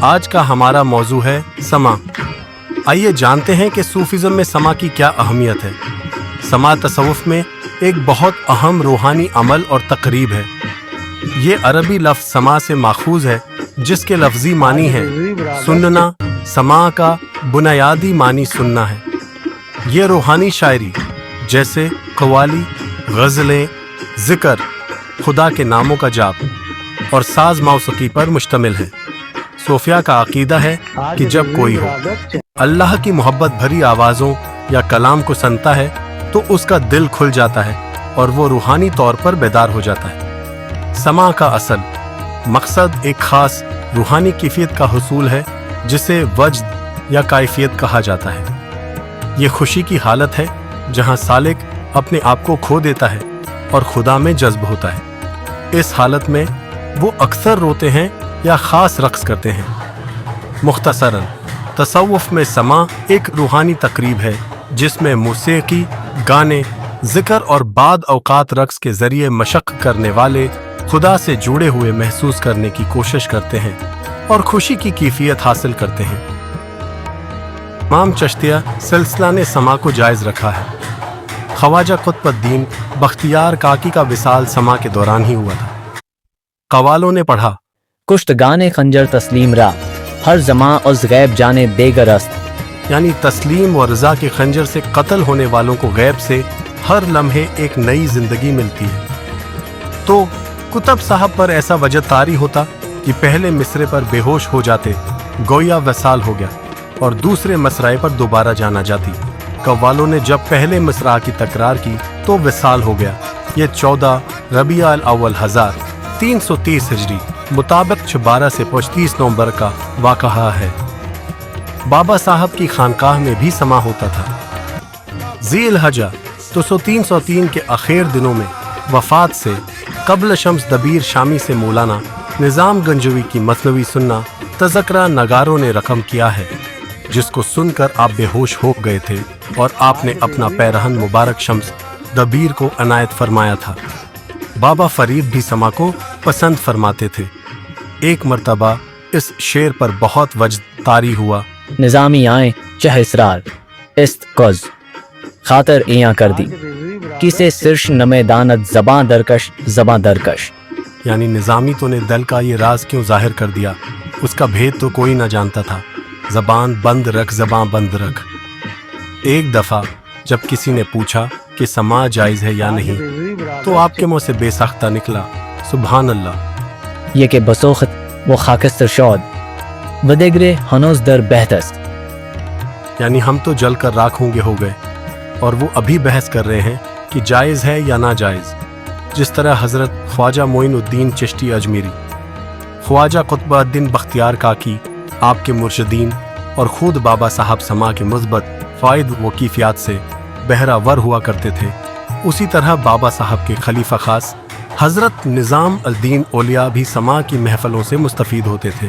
آج کا ہمارا موضوع ہے سما۔ آئیے جانتے ہیں کہ صوفیزم میں سما کی کیا اہمیت ہے۔ سما تصوف میں ایک بہت اہم روحانی عمل اور تقریب ہے۔ یہ عربی لفظ سما سے ماخوذ ہے، جس کے لفظی معنی ہے سننا۔ سما کا بنیادی معنی سننا ہے۔ یہ روحانی شاعری جیسے قوالی، غزلیں، ذکر، خدا کے ناموں کا جاپ اور ساز موسیقی پر مشتمل ہے۔ صوفیہ کا عقیدہ ہے کہ جب کوئی ہو اللہ کی محبت بھری آوازوں یا کلام کو سنتا ہے تو اس کا دل کھل جاتا ہے اور وہ روحانی طور پر بیدار ہو جاتا ہے۔ سما کا اصل مقصد ایک خاص روحانی کیفیت کا حصول ہے، جسے وجد یا کیفیت کہا جاتا ہے۔ یہ خوشی کی حالت ہے جہاں سالک اپنے آپ کو کھو دیتا ہے اور خدا میں جذب ہوتا ہے۔ اس حالت میں وہ اکثر روتے ہیں یا خاص رقص کرتے ہیں۔ مختصراً، تصوف میں سما ایک روحانی تقریب ہے جس میں موسیقی، گانے، ذکر اور بعض اوقات رقص کے ذریعے مشق کرنے والے خدا سے جڑے ہوئے محسوس کرنے کی کوشش کرتے ہیں اور خوشی کی کیفیت حاصل کرتے ہیں۔ امام چشتیہ سلسلہ نے سما کو جائز رکھا ہے۔ خواجہ قطب الدین بختیار کاکی کا وصال سما کے دوران ہی ہوا تھا۔ قوالوں نے پڑھا: کشتگان خنجر تسلیم را ہر زماں از غیب جانے دیگر است، یعنی تسلیم و رضا کے خنجر سے قتل ہونے والوں کو غیب سے ہر لمحے ایک نئی زندگی ملتی ہے۔ تو کتب صاحب پر ایسا وجہ طاری ہوتا کہ پہلے مصرے پر بے ہوش ہو جاتے، گویا وصال ہو گیا، اور دوسرے مصرعے پر دوبارہ جانا جاتی۔ قوالوں نے جب پہلے مصرع کی تکرار کی تو وصال ہو گیا۔ یہ 14 ربیع الاول 1330 ہجری مطابق 12 سے 35 نومبر کا واقعہ ہے۔ بابا صاحب کی خانقاہ میں بھی سما ہوتا تھا۔ ذی الحجہ 303 کے اخیر دنوں میں وفات سے قبل شمس دبیر شامی سے مولانا نظام گنجوی کی مثنوی سننا تذکرہ نگاروں نے رقم کیا ہے، جس کو سن کر آپ بے ہوش ہو گئے تھے اور آپ نے اپنا پیرہن مبارک شمس دبیر کو عنایت فرمایا تھا۔ بابا فرید بھی سما کو پسند فرماتے تھے۔ ایک مرتبہ اس شعر پر بہت وجد طاری ہوا: نظامی آئیں چہ اسرار است کز خاطر ایاں کر دی، کسے سرش نمے دانت زباں درکش زباں درکش، یعنی نظامی تو نے دل کا یہ راز کیوں ظاہر کر دیا، اس کا بھید تو کوئی نہ جانتا تھا، زبان بند رکھ زباں بند رکھ۔ ایک دفعہ جب کسی نے پوچھا کہ سما جائز ہے یا نہیں تو آپ کے منہ سے بے ساختہ نکلا: سبحان اللہ۔ یہ کہ بسوخت وہ خاکستر شود ودگرے ہنوز در بہتست، یعنی ہم تو جل کر راکھ ہوں گے ہو گئے اور وہ ابھی بحث کر رہے ہیں کہ جائز ہے یا ناجائز۔ جس طرح حضرت خواجہ معین الدین چشتی اجمیری، خواجہ قطب الدین بختیار کاکی آپ کے مرشدین اور خود بابا صاحب سما کے مثبت فائد و کیفیات سے بہرہ ور ہوا کرتے تھے، اسی طرح بابا صاحب کے خلیفہ خاص حضرت نظام الدین اولیاء بھی سما کی محفلوں سے مستفید ہوتے تھے،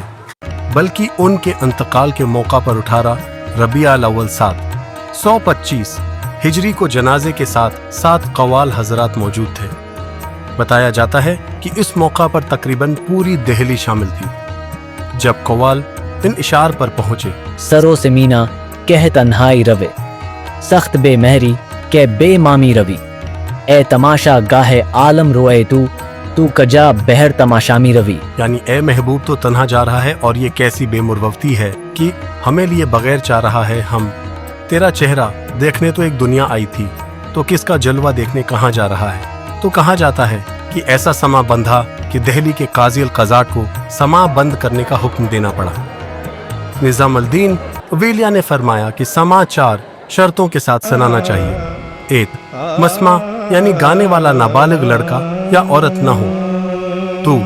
بلکہ ان کے انتقال کے موقع پر 18 ربیع الاول 125 ہجری کو جنازے کے ساتھ 7 قوال حضرات موجود تھے۔ بتایا جاتا ہے کہ اس موقع پر تقریباً پوری دہلی شامل تھی۔ جب قوال ان اشار پر پہنچے: سرو سے مینا کہ تنہائی روے، سخت بے مہری کہ بے مامی روی، اے تماشا گاہ عالم روئے تو کجا بہر تماشامی روی، یعنی اے محبوب تو تنہا جا رہا ہے اور یہ کیسی بے مروتی ہے کہ ہمیں لیے بغیر چاہ رہا ہے۔ ہم تیرا چہرہ دیکھنے تو ایک دنیا آئی تھی، تو کس کا جلوہ دیکھنے کہاں جا رہا ہے؟ تو کہا جاتا ہے کہ ایسا سما بندھا کہ دہلی کے قاضی القضاٹ کو سما بند کرنے کا حکم دینا پڑا۔ نظام الدین اولیاء نے فرمایا کہ سما 4 شرطوں کے ساتھ سنانا چاہیے۔ 1. مسمع یعنی گانے والا نابالغ لڑکا یا عورت نہ ہو۔ 2.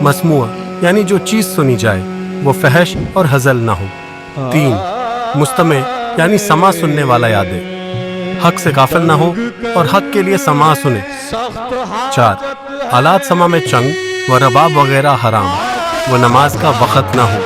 مسموع یعنی جو چیز سنی جائے وہ فحش اور ہزل نہ ہو۔ 3. مستمع یعنی سما سننے والا یادے، حق سے غافل نہ ہو اور حق کے لیے سما سنے۔ 4. آلات سما میں چنگ و رباب وغیرہ حرام، وہ نماز کا وقت نہ ہو۔